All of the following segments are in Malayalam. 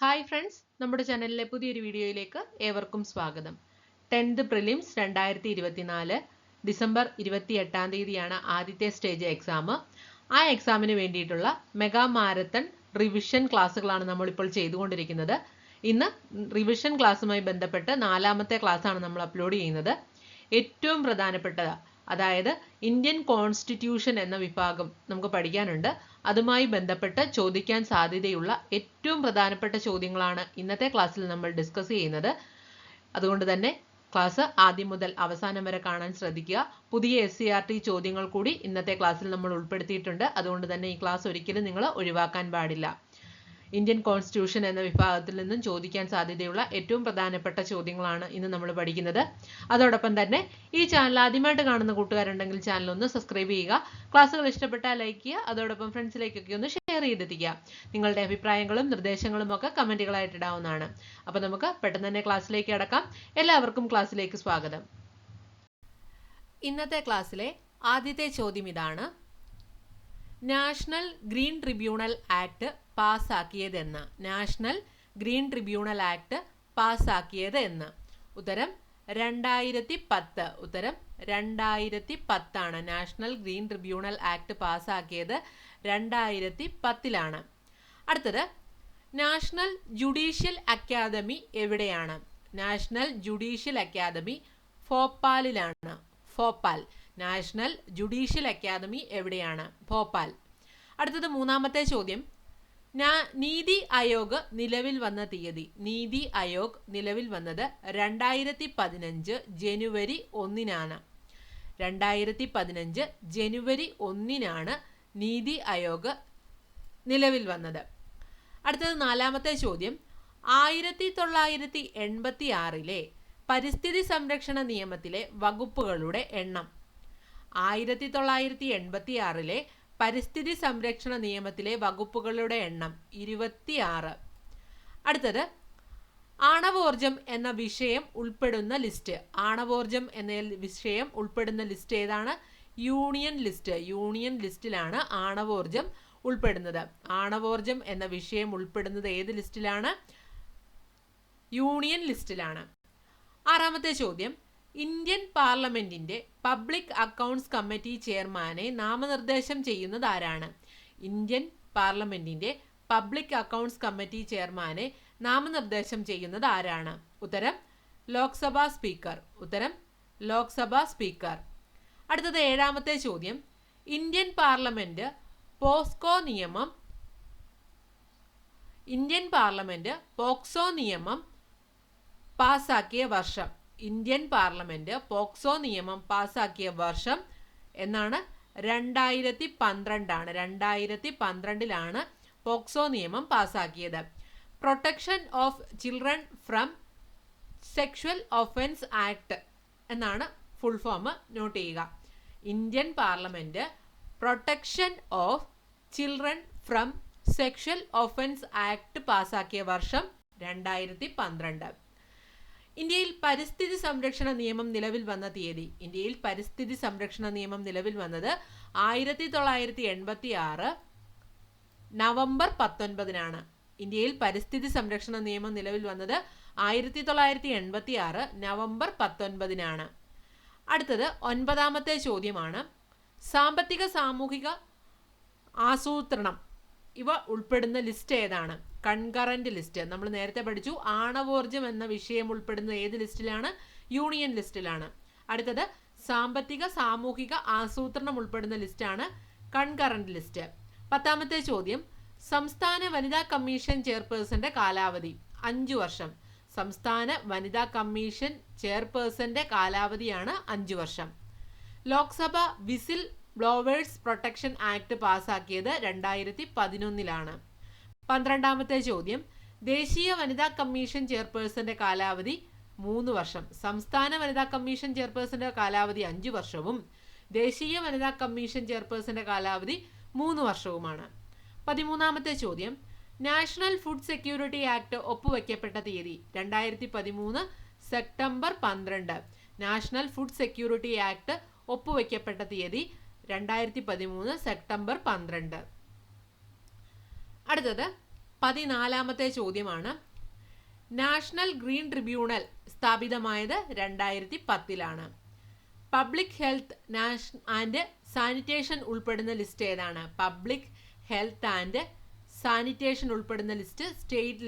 ഹായ് ഫ്രണ്ട്സ്, നമ്മുടെ ചാനലിലെ പുതിയൊരു വീഡിയോയിലേക്ക് ഏവർക്കും സ്വാഗതം. 10th പ്രിലിംസ് 2024 ഡിസംബർ 28 തീയതിയാണ് ആദ്യത്തെ സ്റ്റേജ് എക്സാം. ആ എക്സാമിന് വേണ്ടിയിട്ടുള്ള മെഗാ മാരത്തൺ റിവിഷൻ ക്ലാസ്സുകളാണ് നമ്മളിപ്പോൾ ചെയ്തുകൊണ്ടിരിക്കുന്നത്. ഇന്ന് റിവിഷൻ ക്ലാസ്സുമായി ബന്ധപ്പെട്ട് 4ാമത്തെ ക്ലാസ്സാണ് നമ്മൾ അപ്ലോഡ് ചെയ്യുന്നത്. ഏറ്റവും പ്രധാനപ്പെട്ടത്, അതായത് ഇന്ത്യൻ കോൺസ്റ്റിറ്റ്യൂഷൻ എന്ന വിഭാഗം നമുക്ക് പഠിക്കാനുണ്ട്. അതുമായി ബന്ധപ്പെട്ട് ചോദിക്കാൻ സാധ്യതയുള്ള ഏറ്റവും പ്രധാനപ്പെട്ട ചോദ്യങ്ങളാണ് ഇന്നത്തെ ക്ലാസ്സിൽ നമ്മൾ ഡിസ്കസ് ചെയ്യുന്നത്. അതുകൊണ്ട് തന്നെ ക്ലാസ് ആദ്യം മുതൽ അവസാനം വരെ കാണാൻ ശ്രദ്ധിക്കുക. പുതിയ SCERT ചോദ്യങ്ങൾ കൂടി ഇന്നത്തെ ക്ലാസ്സിൽ നമ്മൾ ഉൾപ്പെടുത്തിയിട്ടുണ്ട്. അതുകൊണ്ട് തന്നെ ഈ ക്ലാസ് ഒരിക്കലും നിങ്ങൾ ഒഴിവാക്കാൻ പാടില്ല. ഇന്ത്യൻ കോൺസ്റ്റിറ്റ്യൂഷൻ എന്ന വിഭാഗത്തിൽ നിന്നും ചോദിക്കാൻ സാധ്യതയുള്ള ഏറ്റവും പ്രധാനപ്പെട്ട ചോദ്യങ്ങളാണ് ഇന്ന് നമ്മൾ പഠിക്കുന്നത്. അതോടൊപ്പം തന്നെ ഈ ചാനൽ ആദ്യമായിട്ട് കാണുന്ന കൂട്ടുകാരുണ്ടെങ്കിൽ ചാനൽ ഒന്ന് സബ്സ്ക്രൈബ് ചെയ്യുക. ക്ലാസ്സുകൾ ഇഷ്ടപ്പെട്ടാൽ ലൈക്ക് ചെയ്യുക. അതോടൊപ്പം ഫ്രണ്ട്സിലേക്കൊക്കെ ഒന്ന് ഷെയർ ചെയ്തെത്തിക്കുക. നിങ്ങളുടെ അഭിപ്രായങ്ങളും നിർദ്ദേശങ്ങളും ഒക്കെ കമന്റുകളായിട്ട് ഇടാവുന്നതാണ്. അപ്പോൾ നമുക്ക് പെട്ടെന്ന് തന്നെ ക്ലാസ്സിലേക്ക് കടക്കാം. എല്ലാവർക്കും ക്ലാസ്സിലേക്ക് സ്വാഗതം. ഇന്നത്തെ ക്ലാസ്സിലെ ആദ്യത്തെ ചോദ്യം ഇതാണ്: നാഷണൽ ഗ്രീൻ ട്രിബ്യൂണൽ ആക്ട് പാസ്സാക്കിയതെന്ന്. നാഷണൽ ഗ്രീൻ ട്രിബ്യൂണൽ ആക്ട് പാസ്സാക്കിയത് എന്ന്. ഉത്തരം 2010. ഉത്തരം 2010 നാഷണൽ ഗ്രീൻ ട്രിബ്യൂണൽ ആക്ട് പാസ്സാക്കിയത് 2010. അടുത്തത്, നാഷണൽ ജുഡീഷ്യൽ അക്കാദമി എവിടെയാണ്? നാഷണൽ ജുഡീഷ്യൽ അക്കാദമി ഭോപ്പാലിലാണ്. ഭോപ്പാൽ. നാഷണൽ ജുഡീഷ്യൽ അക്കാദമി എവിടെയാണ്? ഭോപ്പാൽ. അടുത്തത്, 3ാമത്തെ ചോദ്യം: നീതി ആയോഗ് നിലവിൽ വന്ന തീയതി. നീതി ആയോഗ് നിലവിൽ വന്നത് 2015 ജനുവരി 1 2015 ജനുവരി 1 നീതി ആയോഗ് നിലവിൽ വന്നത്. അടുത്തത്, 4ാമത്തെ ചോദ്യം: 1986 പരിസ്ഥിതി സംരക്ഷണ നിയമത്തിലെ വകുപ്പുകളുടെ എണ്ണം. 1986 പരിസ്ഥിതി സംരക്ഷണ നിയമത്തിലെ വകുപ്പുകളുടെ എണ്ണം 26. അടുത്തത്, ആണവോർജം എന്ന വിഷയം ഉൾപ്പെടുന്ന ലിസ്റ്റ്. ആണവോർജം എന്ന വിഷയം ഉൾപ്പെടുന്ന ലിസ്റ്റ് ഏതാണ്? Union list. യൂണിയൻ ലിസ്റ്റിലാണ് ആണവോർജം ഉൾപ്പെടുന്നത്. ആണവോർജം എന്ന വിഷയം ഉൾപ്പെടുന്നത് ഏത് ലിസ്റ്റിലാണ്? യൂണിയൻ ലിസ്റ്റിലാണ്. 6ാമത്തെ ചോദ്യം: ഇന്ത്യൻ പാർലമെന്റിന്റെ പബ്ലിക് അക്കൗണ്ട്സ് കമ്മിറ്റി ചെയർമാനെ നാമനിർദ്ദേശം ചെയ്യുന്നത് ആരാണ്? ഇന്ത്യൻ പാർലമെന്റിന്റെ പബ്ലിക് അക്കൗണ്ട്സ് കമ്മിറ്റി ചെയർമാനെ നാമനിർദ്ദേശം ചെയ്യുന്നത് ആരാണ്? ഉത്തരം ലോക്സഭാ സ്പീക്കർ. ഉത്തരം ലോക്സഭാ സ്പീക്കർ. അടുത്തത്, 7ാമത്തെ ചോദ്യം: ഇന്ത്യൻ പാർലമെന്റ് പോക്സോ നിയമം പാസാക്കിയ വർഷം. ഇന്ത്യൻ പാർലമെന്റ് പോക്സോ നിയമം പാസാക്കിയ വർഷം എന്നാണ്? 2012. 2012 പോക്സോ നിയമം പാസാക്കിയത്. Protection of children from sexual offence act എന്നാണ് ഫുൾ ഫോം. നോട്ട് ചെയ്യുക. Indian parliament protection of children from sexual offence act പാസാക്കിയ വർഷം 2012. ഇന്ത്യയിൽ പരിസ്ഥിതി സംരക്ഷണ നിയമം നിലവിൽ വന്ന തീയതി. ഇന്ത്യയിൽ പരിസ്ഥിതി സംരക്ഷണ നിയമം നിലവിൽ വന്നത് 1986 നവംബർ 19. ഇന്ത്യയിൽ പരിസ്ഥിതി സംരക്ഷണ നിയമം നിലവിൽ വന്നത് 1986 നവംബർ 19. അടുത്തത്, 9ാമത്തെ ചോദ്യമാണ്: സാമ്പത്തിക സാമൂഹിക ആസൂത്രണം ഇവ ഉൾപ്പെടുന്ന ലിസ്റ്റ് ഏതാണ്? Concurrent list. നമ്മൾ നേരത്തെ പഠിച്ചു. ആണവോർജം എന്ന വിഷയം ഉൾപ്പെടുന്ന ഏത് ലിസ്റ്റിലാണ്? യൂണിയൻ ലിസ്റ്റിലാണ്. അടുത്തത്, സാമ്പത്തിക സാമൂഹിക ആസൂത്രണം ഉൾപ്പെടുന്ന ലിസ്റ്റാണ് കൺകറന്റ് ലിസ്റ്റ്. 10ാമത്തെ ചോദ്യം: സംസ്ഥാന വനിതാ കമ്മീഷൻ ചെയർപേഴ്സന്റെ കാലാവധി. 5 വർഷം. സംസ്ഥാന വനിതാ കമ്മീഷൻ ചെയർപേഴ്സന്റെ കാലാവധിയാണ് 5 വർഷം. Lok Sabha whistle blowers protection act പാസാക്കിയത് 2011. 12ാമത്തെ ചോദ്യം: ദേശീയ വനിതാ കമ്മീഷൻ ചെയർപേഴ്സന്റെ കാലാവധി 3 വർഷം. സംസ്ഥാന വനിതാ കമ്മീഷൻ ചെയർപേഴ്സന്റെ കാലാവധി 5 വർഷവും ദേശീയ വനിതാ കമ്മീഷൻ ചെയർപേഴ്സന്റെ കാലാവധി 3 വർഷവുമാണ്. 13ാമത്തെ ചോദ്യം: നാഷണൽ ഫുഡ് സെക്യൂരിറ്റി ആക്ട് ഒപ്പുവെക്കപ്പെട്ട തീയതി. 2013 September 12. National food security act ഒപ്പുവെക്കപ്പെട്ട തീയതി 2013 സെപ്റ്റംബർ 12. അടുത്തത്, 14ാമത്തെ ചോദ്യമാണ്. നാഷണൽ ഗ്രീൻ ട്രിബ്യൂണൽ സ്ഥാപിതമായത് 2010-ലാണ്. പബ്ലിക് ഹെൽത്ത് ആൻഡ് സാനിറ്റേഷൻ ഉൾപ്പെടുന്ന ലിസ്റ്റ് ഏതാണ്? പബ്ലിക് ഹെൽത്ത് ആൻഡ് സാനിറ്റേഷൻ ഉൾപ്പെടുന്ന ലിസ്റ്റ് സ്റ്റേറ്റ്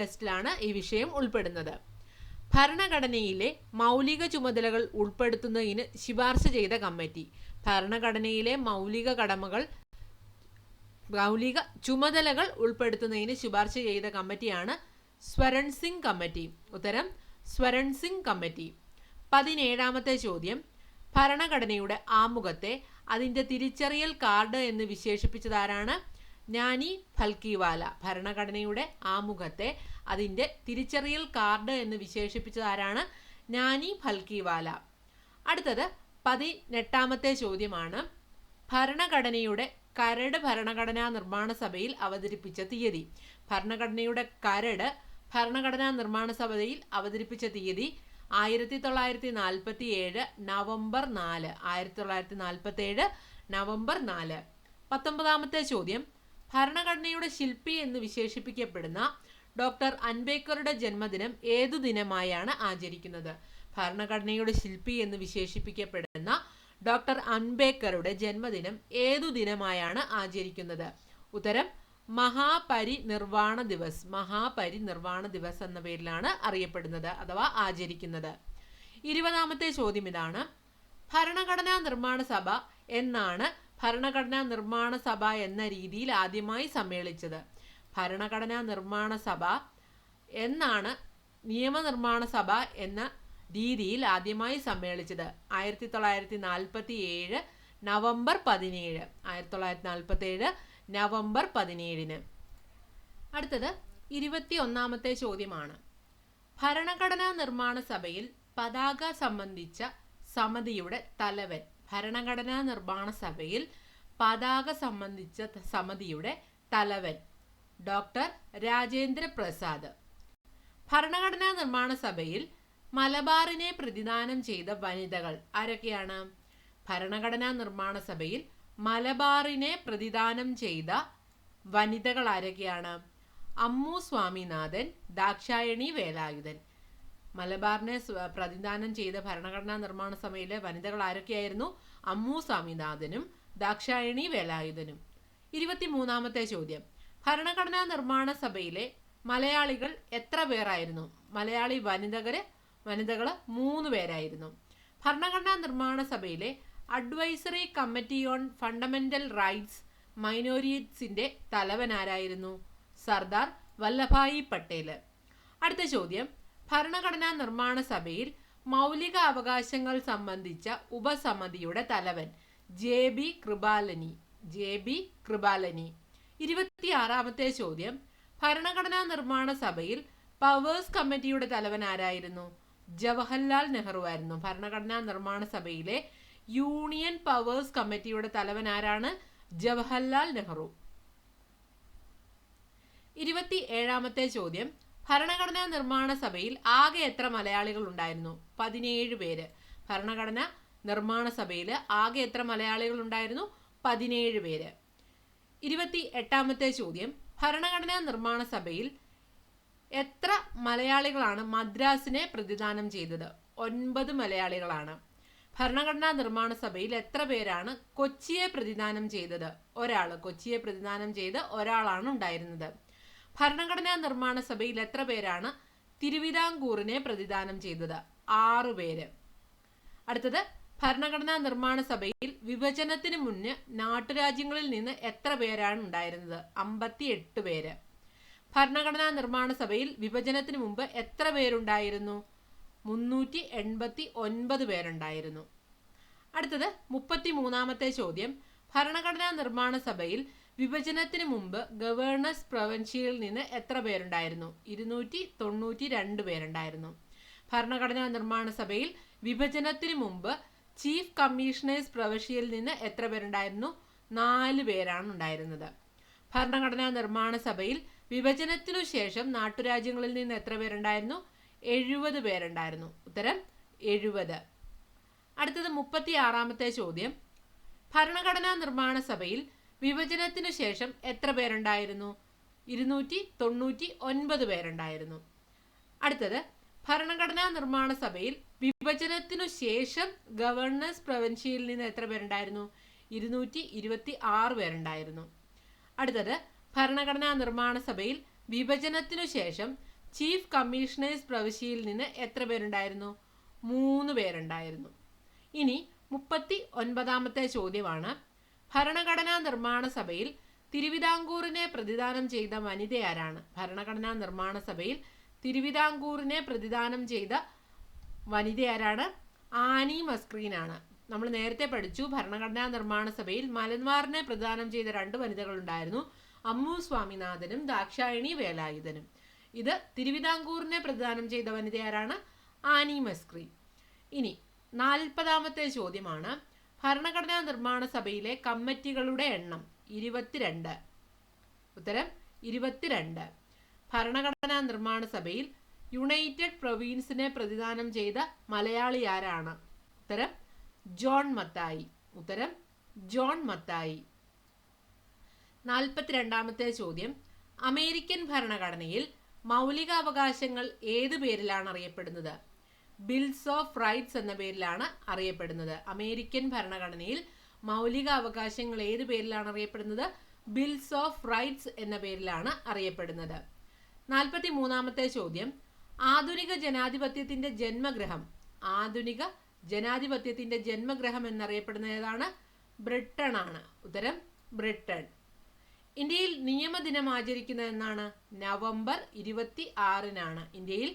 ലിസ്റ്റിലാണ് ഈ വിഷയം ഉൾപ്പെടുന്നത്. ഭരണഘടനയിലെ മൗലിക ചുമതലകൾ ഉൾപ്പെടുത്തുന്നതിന് ശുപാർശ ചെയ്ത കമ്മിറ്റി. ഭരണഘടനയിലെ മൗലിക ചുമതലകൾ ഉൾപ്പെടുത്തുന്നതിന് ശുപാർശ ചെയ്ത കമ്മിറ്റിയാണ് സ്വരൺ സിംഗ് കമ്മിറ്റി. ഉത്തരം സ്വരൺ സിംഗ് കമ്മിറ്റി. 17ാമത്തെ ചോദ്യം. ഭരണഘടനയുടെ ആമുഖത്തെ അതിൻ്റെ തിരിച്ചറിയൽ കാർഡ് എന്ന് വിശേഷിപ്പിച്ചതാരാണ്? ജ്ഞാനി ഫൽക്കിവാല. ഭരണഘടനയുടെ ആമുഖത്തെ അതിൻ്റെ തിരിച്ചറിയൽ കാർഡ് എന്ന് വിശേഷിപ്പിച്ചതാരാണ്? ജ്ഞാനി ഫൽക്കിവാല. അടുത്തത് 18ാമത്തെ ചോദ്യമാണ്. ഭരണഘടനയുടെ കരട് ഭരണഘടനാ നിർമ്മാണ സഭയിൽ അവതരിപ്പിച്ച തീയതി. ഭരണഘടനയുടെ കരട് ഭരണഘടനാ നിർമ്മാണ സഭയിൽ അവതരിപ്പിച്ച തീയതി 1947 നവംബർ 4. 1947 നവംബർ 4. 19ാമത്തെ ചോദ്യം. ഭരണഘടനയുടെ ശില്പി എന്ന് വിശേഷിപ്പിക്കപ്പെടുന്ന ഡോക്ടർ അംബേദ്കറുടെ ജന്മദിനം ഏതു ദിനമായാണ് ആചരിക്കുന്നത്? ഭരണഘടനയുടെ ശില്പി എന്ന് വിശേഷിപ്പിക്കപ്പെടുന്ന ഡോക്ടർ അംബേദ്കറുടെ ജന്മദിനം ഏതു ദിനമായാണ് ആചരിക്കുന്നത്? ഉത്തരം മഹാപരിനിർവാണ ദിവസ്. മഹാപരിനിർവാണ ദിവസ് എന്ന പേരിലാണ് അറിയപ്പെടുന്നത് അഥവാ ആചരിക്കുന്നത്. 20ാമത്തെ ചോദ്യം ഇതാണ്. ഭരണഘടനാ നിർമ്മാണ സഭ എന്നാണ് ഭരണഘടനാ നിർമ്മാണ സഭ എന്ന രീതിയിൽ ആദ്യമായി സമ്മേളിച്ചത്? ഭരണഘടനാ നിർമ്മാണ സഭ എന്നാണ് നിയമനിർമ്മാണ സഭ എന്ന രീതിയിൽ ആദ്യമായി സമ്മേളിച്ചത്? 1947 നവംബർ 17. 1947 നവംബർ 17. അടുത്തത് 21ാമത്തെ ചോദ്യമാണ്. ഭരണഘടനാ നിർമ്മാണ സഭയിൽ പതാക സംബന്ധിച്ച സമിതിയുടെ തലവൻ. ഭരണഘടനാ നിർമ്മാണ സഭയിൽ പതാക സംബന്ധിച്ച സമിതിയുടെ തലവൻ ഡോക്ടർ രാജേന്ദ്ര പ്രസാദ്. ഭരണഘടനാ നിർമ്മാണ സഭയിൽ മലബാറിനെ പ്രതിദാനം ചെയ്ത വനിതകൾ ആരൊക്കെയാണ്? ഭരണഘടനാ നിർമ്മാണ സഭയിൽ മലബാറിനെ പ്രതിദാനം ചെയ്ത വനിതകൾ ആരൊക്കെയാണ്? അമ്മു സ്വാമിനാഥൻ, ദാക്ഷായണി വേലായുധൻ. മലബാറിനെ പ്രതിദാനം ചെയ്ത ഭരണഘടനാ നിർമ്മാണ സഭയിലെ വനിതകൾ ആരൊക്കെയായിരുന്നു? അമ്മു സ്വാമിനാഥനും ദാക്ഷായണി വേലായുധനും. 23ാമത്തെ ചോദ്യം. ഭരണഘടനാ നിർമ്മാണ സഭയിലെ മലയാളികൾ എത്ര പേരായിരുന്നു? മലയാളി വനിതകൾ 3 പേരായിരുന്നു. ഭരണഘടനാ നിർമ്മാണ സഭയിലെ advisory committee on fundamental rights മൈനോറിറ്റീസിന്റെ തലവൻ ആരായിരുന്നു? സർദാർ വല്ലഭായി പട്ടേൽ. അടുത്ത ചോദ്യം. ഭരണഘടനാ നിർമ്മാണ സഭയിൽ മൗലിക അവകാശങ്ങൾ സംബന്ധിച്ച ഉപസമിതിയുടെ തലവൻ JB കൃപാലനി. 26ാമത്തെ ചോദ്യം. ഭരണഘടനാ നിർമ്മാണ സഭയിൽ പവേഴ്സ് കമ്മിറ്റിയുടെ തലവൻ ആരായിരുന്നു? ജവഹർലാൽ നെഹ്റു ആയിരുന്നു. ഭരണഘടനാ നിർമ്മാണ സഭയിലെ യൂണിയൻ പവേഴ്സ് കമ്മിറ്റിയുടെ തലവൻ ആരാണ്? ജവഹർലാൽ നെഹ്റു. 27ാമത്തെ ചോദ്യം. ഭരണഘടനാ നിർമ്മാണ സഭയിൽ ആകെ എത്ര മലയാളികൾ ഉണ്ടായിരുന്നു? 17 പേര്. ഭരണഘടനാ നിർമ്മാണ സഭയിൽ ആകെ എത്ര മലയാളികൾ ഉണ്ടായിരുന്നു? 17 പേര്. 28ാമത്തെ ചോദ്യം. ഭരണഘടനാ നിർമ്മാണ സഭയിൽ എത്ര മലയാളികളാണ് മദ്രാസിനെ പ്രതിദാനം ചെയ്തത്? 9 മലയാളികളാണ്. ഭരണഘടനാ നിർമ്മാണ സഭയിൽ എത്ര പേരാണ് കൊച്ചിയെ പ്രതിദാനം ചെയ്തത്? കൊച്ചിയെ പ്രതിദാനം ചെയ്ത് ഒരാളാണ് ഉണ്ടായിരുന്നത്. ഭരണഘടനാ നിർമ്മാണ സഭയിൽ എത്ര പേരാണ് തിരുവിതാംകൂറിനെ പ്രതിദാനം ചെയ്തത്? 6 പേര്. അടുത്തത്. ഭരണഘടനാ നിർമ്മാണ സഭയിൽ വിഭജനത്തിന് മുന്നേ നാട്ടുരാജ്യങ്ങളിൽ നിന്ന് എത്ര പേരാണ് ഉണ്ടായിരുന്നത്? 58 പേര്. ഭരണഘടനാ നിർമ്മാണ സഭയിൽ വിഭജനത്തിന് മുമ്പ് എത്ര പേരുണ്ടായിരുന്നു? 389 പേരുണ്ടായിരുന്നു. അടുത്തത് 33ാമത്തെ ചോദ്യം. ഭരണഘടനാ നിർമ്മാണ സഭയിൽ വിഭജനത്തിന് മുമ്പ് ഗവേണേഴ്സ് പ്രൊവിൻഷ്യയിൽ നിന്ന് എത്ര പേരുണ്ടായിരുന്നു? 292 പേരുണ്ടായിരുന്നു. ഭരണഘടനാ നിർമ്മാണ സഭയിൽ വിഭജനത്തിന് മുമ്പ് ചീഫ് കമ്മീഷണേഴ്സ് പ്രവിശ്യയിൽ നിന്ന് എത്ര പേരുണ്ടായിരുന്നു? 4 പേരാണ് ഉണ്ടായിരുന്നത്. ഭരണഘടനാ നിർമ്മാണ സഭയിൽ വിഭജനത്തിനു ശേഷം നാട്ടുരാജ്യങ്ങളിൽ നിന്ന് എത്ര പേരുണ്ടായിരുന്നു? 70 പേരുണ്ടായിരുന്നു. ഉത്തരം 70. അടുത്തത് 36ാമത്തെ ചോദ്യം. ഭരണഘടനാ നിർമ്മാണ സഭയിൽ വിഭജനത്തിനു ശേഷം എത്ര പേരുണ്ടായിരുന്നു? 299 പേരുണ്ടായിരുന്നു. അടുത്തത്, ഭരണഘടനാ നിർമ്മാണ സഭയിൽ വിഭജനത്തിനു ശേഷം ഗവർണേഴ്സ് പ്രവിൻഷ്യയിൽ നിന്ന് എത്ര പേരുണ്ടായിരുന്നു? 226 പേരുണ്ടായിരുന്നു. അടുത്തത്, ഭരണഘടനാ നിർമ്മാണ സഭയിൽ വിഭജനത്തിനു ശേഷം ചീഫ് കമ്മീഷണേഴ്സ് പ്രവിശ്യയിൽ നിന്ന് എത്ര പേരുണ്ടായിരുന്നു? 3 പേരുണ്ടായിരുന്നു. ഇനി 39ാമത്തെ ചോദ്യമാണ്, ഭരണഘടനാ നിർമ്മാണ സഭയിൽ തിരുവിതാംകൂറിനെ പ്രതിദാനം ചെയ്ത വനിത ആരാണ്? ഭരണഘടനാ നിർമ്മാണ സഭയിൽ തിരുവിതാംകൂറിനെ പ്രതിദാനം ചെയ്ത വനിത ആരാണ്? ആനി മസ്ക്രീൻ ആണ്. നമ്മൾ നേരത്തെ പഠിച്ചു, ഭരണഘടനാ നിർമ്മാണ സഭയിൽ മലബാറിനെ പ്രതിദാനം ചെയ്ത 2 വനിതകൾ ഉണ്ടായിരുന്നു, അമ്മു സ്വാമിനാഥനും ദാക്ഷായണി വേലായുധനും. ഇത് തിരുവിതാംകൂറിനെ പ്രതിദാനം ചെയ്ത വനിത ആരാണ്? ആനി മസ്ക്രീൻ. ഇനി 40ാമത്തെ ചോദ്യമാണ്, ഭരണഘടനാ നിർമ്മാണ സഭയിലെ കമ്മിറ്റികളുടെ എണ്ണം? 22. ഉത്തരം 22. ഭരണഘടനാ നിർമ്മാണ സഭയിൽ യുണൈറ്റഡ് പ്രൊവിൻസിനെ പ്രതിദാനം ചെയ്ത മലയാളി ആരാണ്? ഉത്തരം ജോൺ മത്തായി. ഉത്തരം ജോൺ മത്തായി. 42ാമത്തെ ചോദ്യം, അമേരിക്കൻ ഭരണഘടനയിൽ മൗലികാവകാശങ്ങൾ ഏതു പേരിലാണ് അറിയപ്പെടുന്നത്? ബിൽസ് ഓഫ് റൈറ്റ്സ് എന്ന പേരിലാണ് അറിയപ്പെടുന്നത്. അമേരിക്കൻ ഭരണഘടനയിൽ മൗലിക അവകാശങ്ങൾ ഏതു പേരിലാണ് അറിയപ്പെടുന്നത്? ബിൽസ് ഓഫ് റൈറ്റ്സ് എന്ന പേരിലാണ് അറിയപ്പെടുന്നത്. 43ാമത്തെ ചോദ്യം, ആധുനിക ജനാധിപത്യത്തിന്റെ ജന്മഗൃഹം? ആധുനിക ജനാധിപത്യത്തിന്റെ ജന്മഗൃഹം എന്നറിയപ്പെടുന്നത് ഏതാണ്? ബ്രിട്ടൻ ആണ്. ഉത്തരം ബ്രിട്ടൻ. ഇന്ത്യയിൽ നിയമദിനം ആചരിക്കുന്നത് എന്നാണ്? നവംബർ 26-നാണ്. ഇന്ത്യയിൽ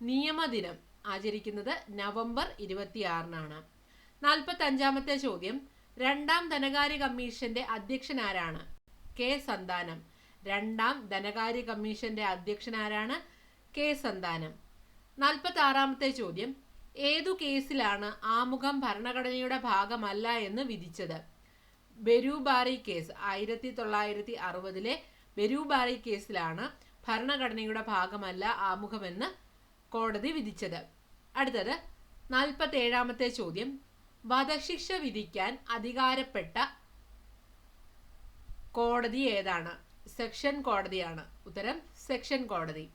നിയമദിനം ആചരിക്കുന്നത് നവംബർ 26-നാണ്. 45ാമത്തെ ചോദ്യം, രണ്ടാം ധനകാര്യ കമ്മീഷന്റെ അധ്യക്ഷൻ ആരാണ്? കെ സന്താനം. രണ്ടാം ധനകാര്യ കമ്മീഷന്റെ അധ്യക്ഷൻ ആരാണ്? കെ സന്താനം. 46ാമത്തെ ചോദ്യം, ഏതു കേസിലാണ് ആമുഖം ഭരണഘടനയുടെ ഭാഗമല്ല എന്ന് വിധിച്ചത്? ബെരൂബാറി കേസ്. 1960-ലെ ബെരൂബാറി കേസിലാണ് ഭരണഘടനയുടെ ഭാഗമല്ല ആമുഖമെന്ന് കോടതി വിധിച്ചത്. അടുത്തത് 47ാമത്തെ ചോദ്യം, വധശിക്ഷ വിധിക്കാൻ അധികാരപ്പെട്ട കോടതി ഏതാണ്? സെക്ഷൻ കോടതിയാണ്. ഉത്തരം സെക്ഷൻ കോടതി.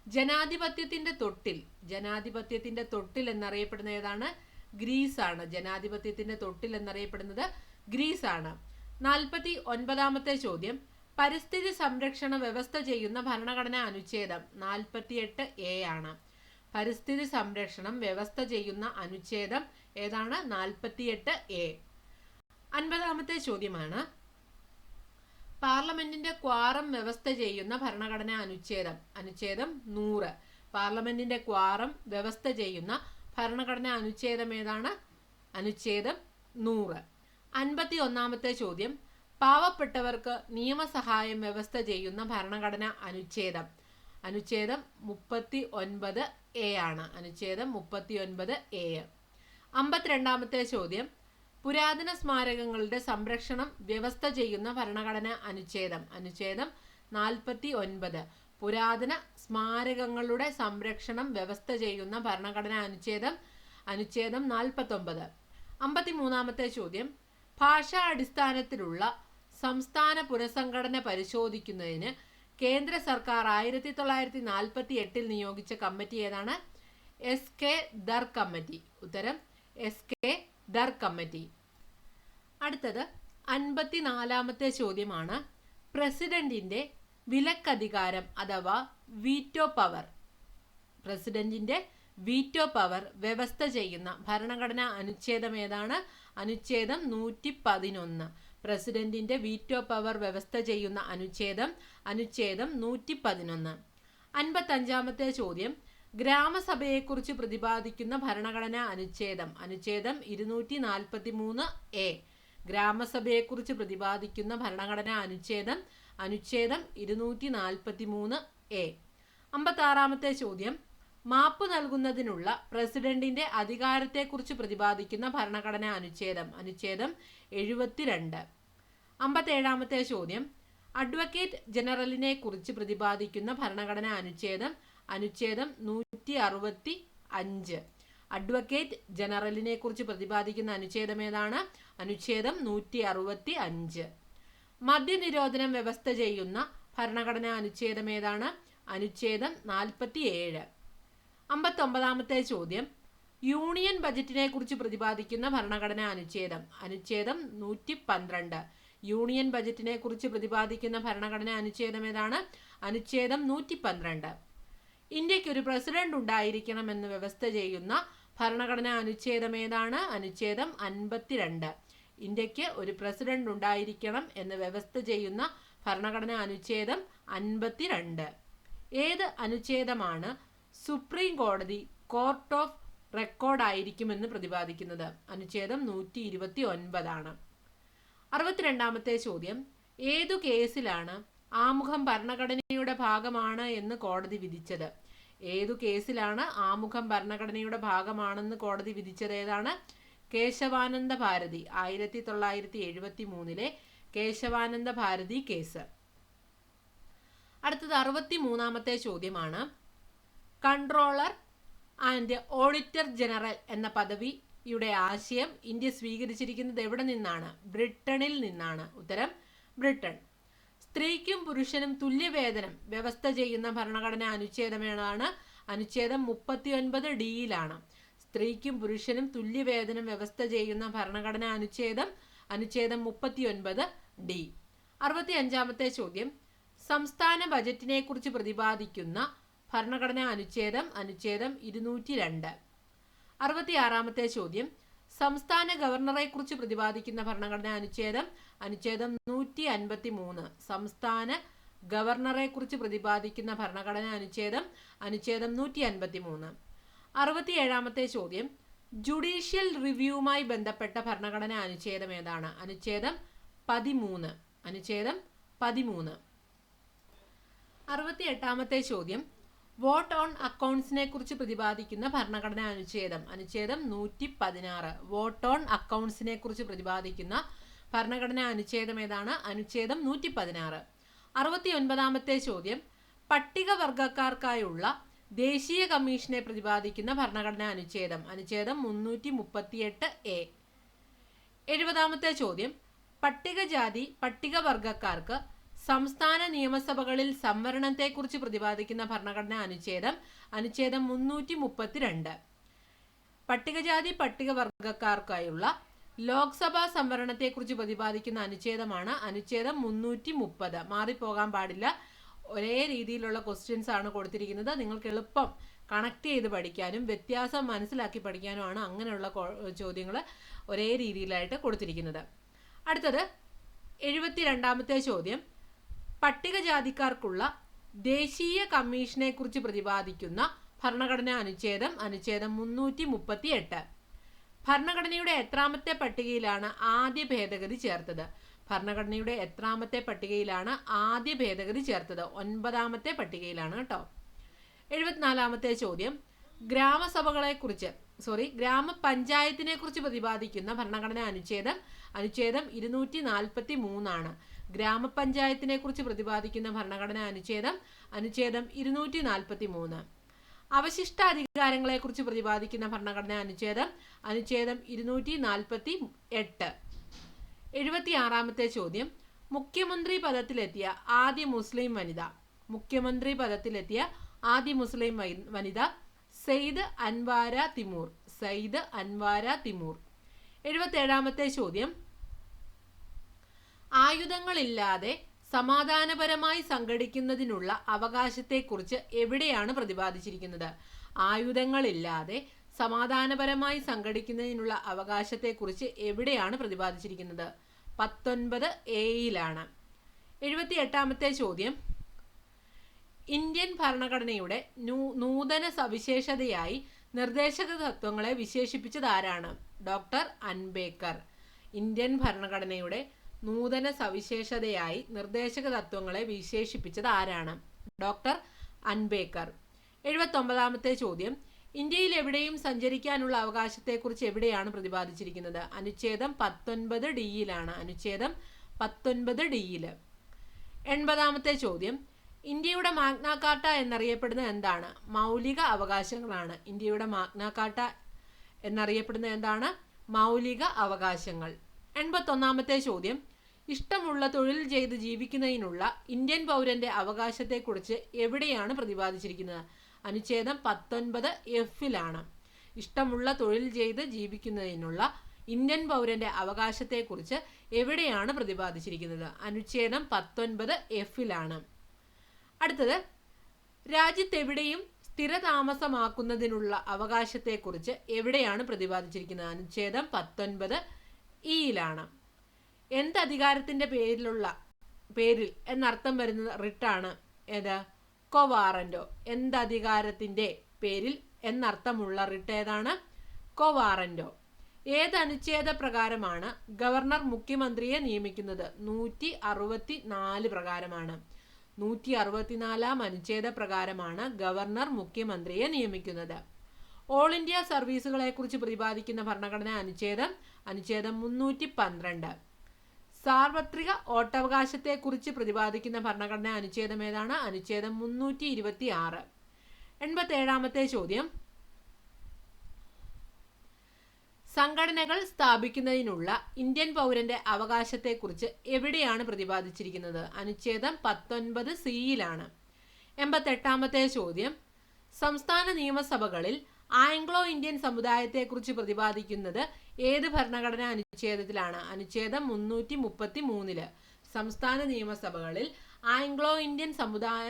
ജനാധിപത്യത്തിന്റെ തൊട്ടിൽ. ജനാധിപത്യത്തിന്റെ തൊട്ടിൽ എന്നറിയപ്പെടുന്ന ഏതാണ്? ഗ്രീസ് ആണ്. ജനാധിപത്യത്തിന്റെ തൊട്ടിൽ എന്നറിയപ്പെടുന്നത് ഗ്രീസ് ആണ്. 49ാമത്തെ ചോദ്യം, പരിസ്ഥിതി സംരക്ഷണ വ്യവസ്ഥ ചെയ്യുന്ന ഭരണഘടനാ അനുച്ഛേദം? 48A ആണ്. പരിസ്ഥിതി സംരക്ഷണം വ്യവസ്ഥ ചെയ്യുന്ന അനുച്ഛേദം ഏതാണ്? 48A. 50ാമത്തെ ചോദ്യമാണ്, പാർലമെന്റിന്റെ ക്വാറം വ്യവസ്ഥ ചെയ്യുന്ന ഭരണഘടനാ അനുച്ഛേദം? അനുച്ഛേദം 100. പാർലമെന്റിന്റെ ക്വാറം വ്യവസ്ഥ ചെയ്യുന്ന ഭരണഘടനാ അനുച്ഛേദം ഏതാണ്? അനുച്ഛേദം 100. 51ാമത്തെ ചോദ്യം, പാവപ്പെട്ടവർക്ക് നിയമസഹായം വ്യവസ്ഥ ചെയ്യുന്ന ഭരണഘടനാ അനുച്ഛേദം? അനുച്ഛേദം 39A ആണ്. അനുച്ഛേദം 39A. 52ാമത്തെ ചോദ്യം, പുരാതന സ്മാരകങ്ങളുടെ സംരക്ഷണം വ്യവസ്ഥ ചെയ്യുന്ന ഭരണഘടനാ അനുച്ഛേദം? അനുച്ഛേദം 49. പുരാതന സ്മാരകങ്ങളുടെ സംരക്ഷണം വ്യവസ്ഥ ചെയ്യുന്ന ഭരണഘടനാ അനുച്ഛേദം? അനുച്ഛേദം 49. 53ാമത്തെ ചോദ്യം, ഭാഷാ അടിസ്ഥാനത്തിലുള്ള സംസ്ഥാന പുനഃസംഘടന പരിശോധിക്കുന്നതിന് കേന്ദ്ര സർക്കാർ 1948-ൽ നിയോഗിച്ച കമ്മിറ്റി ഏതാണ്? SK there committee. ഉത്തരം SK ദർ കമ്മിറ്റി. അടുത്തത് 54ാമത്തെ ചോദ്യമാണ്, പ്രസിഡന്റിന്റെ വിലക്കധികാരം അഥവാ വീറ്റോ പവർ. പ്രസിഡന്റിന്റെ വീറ്റോ പവർ വ്യവസ്ഥ ചെയ്യുന്ന ഭരണഘടനാ അനുച്ഛേദം ഏതാണ്? അനുച്ഛേദം 111. പ്രസിഡന്റിന്റെ വീറ്റോ പവർ വ്യവസ്ഥ ചെയ്യുന്ന അനുച്ഛേദം? അനുച്ഛേദം 111. 55ാമത്തെ ചോദ്യം, ഗ്രാമസഭയെക്കുറിച്ച് പ്രതിപാദിക്കുന്ന ഭരണഘടനാ അനുച്ഛേദം? അനുച്ഛേദം 243A. ഗ്രാമസഭയെക്കുറിച്ച് പ്രതിപാദിക്കുന്ന ഭരണഘടനാ അനുച്ഛേദം? അനുച്ഛേദം 243A. 56ാമത്തെ ചോദ്യം, മാപ്പ് നൽകുന്നതിനുള്ള പ്രസിഡന്റിന്റെ അധികാരത്തെക്കുറിച്ച് പ്രതിപാദിക്കുന്ന ഭരണഘടനാ അനുച്ഛേദം? അനുച്ഛേദം 72. 57ാമത്തെ ചോദ്യം, അഡ്വക്കേറ്റ് ജനറലിനെ കുറിച്ച് പ്രതിപാദിക്കുന്ന ഭരണഘടനാ അനുച്ഛേദം? അനുച്ഛേദം 165. അഡ്വക്കേറ്റ് ജനറലിനെ കുറിച്ച് പ്രതിപാദിക്കുന്ന അനുച്ഛേദം ഏതാണ്? അനുച്ഛേദം 165. മദ്യനിരോധനം വ്യവസ്ഥ ചെയ്യുന്ന ഭരണഘടനാ അനുച്ഛേദം ഏതാണ്? അനുച്ഛേദം 47. 59-ാമത്തെ ചോദ്യം, യൂണിയൻ ബജറ്റിനെ കുറിച്ച് പ്രതിപാദിക്കുന്ന ഭരണഘടനാ അനുച്ഛേദം? അനുച്ഛേദം 112. യൂണിയൻ ബജറ്റിനെ കുറിച്ച് പ്രതിപാദിക്കുന്ന ഭരണഘടനാ അനുച്ഛേദം ഏതാണ്? അനുച്ഛേദം 112. ഇന്ത്യക്ക് ഒരു പ്രസിഡന്റ് ഉണ്ടായിരിക്കണമെന്ന് വ്യവസ്ഥ ചെയ്യുന്ന ഭരണഘടനാ അനുച്ഛേദം ഏതാണ്? അനുച്ഛേദം 52. ഇന്ത്യക്ക് ഒരു പ്രസിഡന്റ് ഉണ്ടായിരിക്കണം എന്ന് വ്യവസ്ഥ ചെയ്യുന്ന ഭരണഘടനാ അനുച്ഛേദം 52. ഏത് അനുച്ഛേദമാണ് സുപ്രീം കോടതി കോർട്ട് ഓഫ് റെക്കോർഡ് ആയിരിക്കുമെന്ന് പ്രതിപാദിക്കുന്നത്? അനുച്ഛേദം 129 ആണ്. 62-ാമത്തെ ചോദ്യം, ഏതു കേസിലാണ് ആമുഖം ഭരണഘടനയുടെ ഭാഗമാണ് എന്ന് കോടതി വിധിച്ചത്? ഏതു കേസിലാണ് ആമുഖം ഭരണഘടനയുടെ ഭാഗമാണെന്ന് കോടതി വിധിച്ചത്? ഏതാണ്? കേശവാനന്ദ ഭാരതി, 1973 കേശവാനന്ദ ഭാരതി കേസ്. അടുത്തത് 63-ാമത്തെ ചോദ്യമാണ്, കൺട്രോളർ ആൻഡ് ഓഡിറ്റർ ജനറൽ എന്ന പദവിയുടെ ആശയം ഇന്ത്യ സ്വീകരിച്ചിരിക്കുന്നത് എവിടെ നിന്നാണ്? ബ്രിട്ടനിൽ നിന്നാണ്. ഉത്തരം ബ്രിട്ടൻ. സ്ത്രീക്കും പുരുഷനും തുല്യവേതനം വ്യവസ്ഥ ചെയ്യുന്ന ഭരണഘടനാ അനുച്ഛേദം ഏതാണ്? അനുച്ഛേദം 39D-യിലാണ്. സ്ത്രീക്കും പുരുഷനും തുല്യവേതനം വ്യവസ്ഥ ചെയ്യുന്ന ഭരണഘടനാ അനുച്ഛേദം? അനുച്ഛേദം 39D. 65-ാമത്തെ ചോദ്യം, സംസ്ഥാന ബജറ്റിനെ കുറിച്ച് പ്രതിപാദിക്കുന്ന ഭരണഘടനാ അനുച്ഛേദം? അനുച്ഛേദം 202. 66-ാമത്തെ ചോദ്യം, സംസ്ഥാന ഗവർണറെ കുറിച്ച് പ്രതിപാദിക്കുന്ന ഭരണഘടനാ അനുച്ഛേദം? അനുച്ഛേദം 153. സംസ്ഥാന ഗവർണറെ കുറിച്ച് പ്രതിപാദിക്കുന്ന ഭരണഘടനാ അനുച്ഛേദം? അനുച്ഛേദം 153. 67-ാമത്തെ ചോദ്യം, ജുഡീഷ്യൽ റിവ്യൂവുമായി ബന്ധപ്പെട്ട ഭരണഘടനാ അനുച്ഛേദം ഏതാണ്? അനുച്ഛേദം 13. അനുച്ഛേദം 13. 68-ാമത്തെ ചോദ്യം, വോട്ട് ഓൺ അക്കൗണ്ട്സിനെ കുറിച്ച് പ്രതിപാദിക്കുന്ന ഭരണഘടനാ അനുച്ഛേദം? അനുച്ഛേദം 116. വോട്ട് ഓൺ അക്കൗണ്ട്സിനെ കുറിച്ച് പ്രതിപാദിക്കുന്ന ഭരണഘടനാ അനുച്ഛേദം ഏതാണ്? അനുച്ഛേദം 116. 69-ാമത്തെ ചോദ്യം, പട്ടികവർഗക്കാർക്കായുള്ള ദേശീയ കമ്മീഷനെ പ്രതിപാദിക്കുന്ന ഭരണഘടനാ അനുച്ഛേദം? അനുച്ഛേദം 338A. 70-ാമത്തെ ചോദ്യം, പട്ടികജാതി പട്ടികവർഗക്കാർക്ക് സംസ്ഥാന നിയമസഭകളിൽ സംവരണത്തെക്കുറിച്ച് പ്രതിപാദിക്കുന്ന ഭരണഘടനാ അനുച്ഛേദം? അനുച്ഛേദം 332. പട്ടികജാതി പട്ടികവർഗക്കാർക്കായുള്ള ലോക്സഭാ സംവരണത്തെക്കുറിച്ച് പ്രതിപാദിക്കുന്ന അനുച്ഛേദമാണ് അനുച്ഛേദം 330. മാറിപ്പോകാൻ പാടില്ല. ഒരേ രീതിയിലുള്ള ക്വസ്റ്റ്യൻസ് ആണ് കൊടുത്തിരിക്കുന്നത്. നിങ്ങൾക്ക് എളുപ്പം കണക്ട് ചെയ്ത് പഠിക്കാനും വ്യത്യാസം മനസ്സിലാക്കി പഠിക്കാനുമാണ് അങ്ങനെയുള്ള ചോദ്യങ്ങൾ ഒരേ രീതിയിലായിട്ട് കൊടുത്തിരിക്കുന്നത്. അടുത്തത് 72-ാമത്തെ ചോദ്യം, പട്ടികജാതിക്കാർക്കുള്ള ദേശീയ കമ്മീഷനെ കുറിച്ച് പ്രതിപാദിക്കുന്ന ഭരണഘടനാ അനുച്ഛേദം? അനുച്ഛേദം 338. ഭരണഘടനയുടെ എത്രാമത്തെ പട്ടികയിലാണ് ആദ്യ ഭേദഗതി ചേർത്തത്? ഭരണഘടനയുടെ എത്രാമത്തെ പട്ടികയിലാണ് ആദ്യ ഭേദഗതി ചേർത്തത്? 9-ാമത്തെ പട്ടികയിലാണ് കേട്ടോ. 74-ാമത്തെ ചോദ്യം, ഗ്രാമപഞ്ചായത്തിനെ കുറിച്ച് പ്രതിപാദിക്കുന്ന ഭരണഘടനാ അനുച്ഛേദം? അനുച്ഛേദം 243. ഗ്രാമപഞ്ചായത്തിനെ കുറിച്ച് പ്രതിപാദിക്കുന്ന ഭരണഘടനാ അനുച്ഛേദം? അനുച്ഛേദം 243. അവശിഷ്ടാധികാരങ്ങളെ കുറിച്ച് പ്രതിപാദിക്കുന്ന ഭരണഘടനാ അനുച്ഛേദം? അനുച്ഛേദം 248. 76-ാമത്തെ ചോദ്യം, മുഖ്യമന്ത്രി പദത്തിലെത്തിയ ആദ്യ മുസ്ലിം വനിത? മുഖ്യമന്ത്രി പദത്തിലെത്തിയ ആദ്യ മുസ്ലിം വനിത സയ്യിദ് അൻവാര തിമൂർ. സയ്യിദ് അൻവാര തിമൂർ. 77-ാമത്തെ ചോദ്യം, ആയുധങ്ങളില്ലാതെ സമാധാനപരമായി സംഘടിക്കുന്നതിനുള്ള അവകാശത്തെക്കുറിച്ച് എവിടെയാണ് പ്രതിപാദിച്ചിരിക്കുന്നത്? ആയുധങ്ങളില്ലാതെ സമാധാനപരമായി സംഘടിക്കുന്നതിനുള്ള അവകാശത്തെക്കുറിച്ച് എവിടെയാണ് പ്രതിപാദിച്ചിരിക്കുന്നത്? 19A-യിലാണ്. 78-ാമത്തെ ചോദ്യം, ഇന്ത്യൻ ഭരണഘടനയുടെ നൂതന സവിശേഷതയായി നിർദ്ദേശക തത്വങ്ങളെ വിശേഷിപ്പിച്ചത് ആരാണ്? ഡോക്ടർ അംബേദ്കർ. ഇന്ത്യൻ ഭരണഘടനയുടെ നൂതന സവിശേഷതയായി നിർദ്ദേശക തത്വങ്ങളെ വിശേഷിപ്പിച്ചത് ആരാണ്? ഡോക്ടർ അംബേദ്കർ. 79-ാമത്തെ ചോദ്യം, ഇന്ത്യയിൽ എവിടെയും സഞ്ചരിക്കാനുള്ള അവകാശത്തെക്കുറിച്ച് എവിടെയാണ് പ്രതിപാദിച്ചിരിക്കുന്നത്? അനുച്ഛേദം 19D-യിലാണ്. അനുച്ഛേദം 19D-യിൽ. 80-ാമത്തെ ചോദ്യം, ഇന്ത്യയുടെ മാഗ്ന കാർട്ട എന്നറിയപ്പെടുന്നത് എന്താണ്? മൗലിക അവകാശങ്ങളാണ്. ഇന്ത്യയുടെ മാഗ്ന കാർട്ട എന്നറിയപ്പെടുന്നത് എന്താണ്? മൗലിക അവകാശങ്ങൾ. 81-ാമത്തെ ചോദ്യം, ഇഷ്ടമുള്ള തൊഴിൽ ചെയ്ത് ജീവിക്കുന്നതിനുള്ള ഇന്ത്യൻ പൗരന്റെ അവകാശത്തെക്കുറിച്ച് എവിടെയാണ് പ്രതിപാദിച്ചിരിക്കുന്നത്? അനുച്ഛേദം 19F-ലാണ്. ഇഷ്ടമുള്ള തൊഴിൽ ചെയ്ത് ജീവിക്കുന്നതിനുള്ള ഇന്ത്യൻ പൗരന്റെ അവകാശത്തെക്കുറിച്ച് എവിടെയാണ് പ്രതിപാദിച്ചിരിക്കുന്നത്? അനുച്ഛേദം 19F-ലാണ്. അടുത്തത്, രാജ്യത്തെവിടെയും സ്ഥിരതാമസമാക്കുന്നതിനുള്ള അവകാശത്തെക്കുറിച്ച് എവിടെയാണ് പ്രതിപാദിച്ചിരിക്കുന്നത്? അനുച്ഛേദം 19E-ലാണ്. എന്തധികാരത്തിന്റെ പേരിൽ എന്നർത്ഥം വരുന്ന റിട്ടാണ് ഏത്? കൊവാറന്റോ. എന്തധികാരത്തിന്റെ പേരിൽ എന്നർത്ഥമുള്ള റിട്ട് ഏതാണ്? കൊവാറന്റോ. ഏത് അനുച്ഛേദ പ്രകാരമാണ് ഗവർണർ മുഖ്യമന്ത്രിയെ നിയമിക്കുന്നത്? 164 പ്രകാരമാണ്. 164 അനുച്ഛേദ പ്രകാരമാണ് ഗവർണർ മുഖ്യമന്ത്രിയെ നിയമിക്കുന്നത്. ഓൾ ഇന്ത്യ സർവീസുകളെ കുറിച്ച് പ്രതിപാദിക്കുന്ന ഭരണഘടനാ അനുച്ഛേദം 312. സാർവത്രിക വോട്ടവകാശത്തെക്കുറിച്ച് പ്രതിപാദിക്കുന്ന ഭരണഘടനാ അനുച്ഛേദം ഏതാണ്? അനുച്ഛേദം 326. 87ാമത്തെ ചോദ്യം, സംഘടനകൾ സ്ഥാപിക്കുന്നതിനുള്ള ഇന്ത്യൻ പൗരന്റെ അവകാശത്തെക്കുറിച്ച് എവിടെയാണ് പ്രതിപാദിച്ചിരിക്കുന്നത്? അനുച്ഛേദം 19C-ലാണ്. 88ാമത്തെ ചോദ്യം, സംസ്ഥാന നിയമസഭകളിൽ ആംഗ്ലോ ഇന്ത്യൻ സമുദായത്തെക്കുറിച്ച് പ്രതിപാദിക്കുന്നത് ഏത് ഭരണഘടനാ അനുച്ഛേദത്തിലാണ്? അനുച്ഛേദം 333. സംസ്ഥാന നിയമസഭകളിൽ ആംഗ്ലോ ഇന്ത്യൻ സമുദായ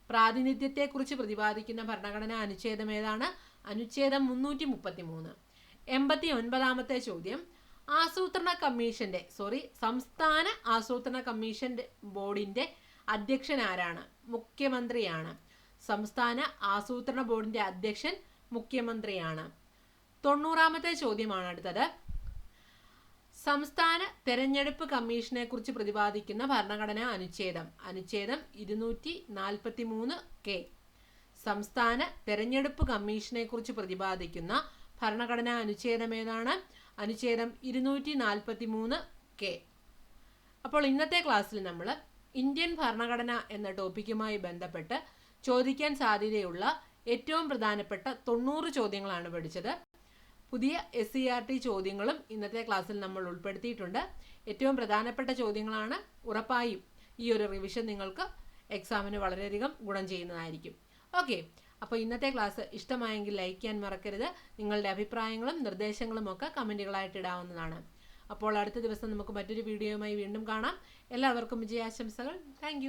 പ്രാതിനിധ്യത്തെക്കുറിച്ച് പ്രതിപാദിക്കുന്ന ഭരണഘടനാ അനുച്ഛേദം ഏതാണ്? അനുച്ഛേദം 333. 89ാമത്തെ ചോദ്യം, സംസ്ഥാന ആസൂത്രണ കമ്മീഷൻ ബോർഡിന്റെ അധ്യക്ഷൻ ആരാണ്? മുഖ്യമന്ത്രിയാണ്. സംസ്ഥാന ആസൂത്രണ ബോർഡിന്റെ അധ്യക്ഷൻ മുഖ്യമന്ത്രിയാണ്. 90ാമത്തെ ചോദ്യമാണ് അടുത്തത്, സംസ്ഥാന തെരഞ്ഞെടുപ്പ് കമ്മീഷനെ കുറിച്ച് പ്രതിപാദിക്കുന്ന ഭരണഘടനാ അനുച്ഛേദം? അനുച്ഛേദം 243K. സംസ്ഥാന തെരഞ്ഞെടുപ്പ് കമ്മീഷനെ കുറിച്ച് പ്രതിപാദിക്കുന്ന ഭരണഘടനാ അനുച്ഛേദം ഏതാണ്? അനുച്ഛേദം 243K. അപ്പോൾ ഇന്നത്തെ ക്ലാസ്സിൽ നമ്മൾ ഇന്ത്യൻ ഭരണഘടന എന്ന ടോപ്പിക്കുമായി ബന്ധപ്പെട്ട് ചോദിക്കാൻ സാധ്യതയുള്ള ഏറ്റവും പ്രധാനപ്പെട്ട 90 ചോദ്യങ്ങളാണ് പഠിച്ചത്. പുതിയ SCERT ചോദ്യങ്ങളും ഇന്നത്തെ ക്ലാസ്സിൽ നമ്മൾ ഉൾപ്പെടുത്തിയിട്ടുണ്ട്. ഏറ്റവും പ്രധാനപ്പെട്ട ചോദ്യങ്ങളാണ്. ഉറപ്പായും ഈ ഒരു റിവിഷൻ നിങ്ങൾക്ക് എക്സാമിന് വളരെയധികം ഗുണം ചെയ്യുന്നതായിരിക്കും. ഓക്കെ, അപ്പോൾ ഇന്നത്തെ ക്ലാസ് ഇഷ്ടമായെങ്കിൽ ലൈക്ക് ചെയ്യാൻ മറക്കരുത്. നിങ്ങളുടെ അഭിപ്രായങ്ങളും നിർദ്ദേശങ്ങളും ഒക്കെ കമൻറ്റുകളായിട്ട് ഇടാവുന്നതാണ്. അപ്പോൾ അടുത്ത ദിവസം നമുക്ക് മറ്റൊരു വീഡിയോയുമായി വീണ്ടും കാണാം. എല്ലാവർക്കും വിജയാശംസകൾ. താങ്ക്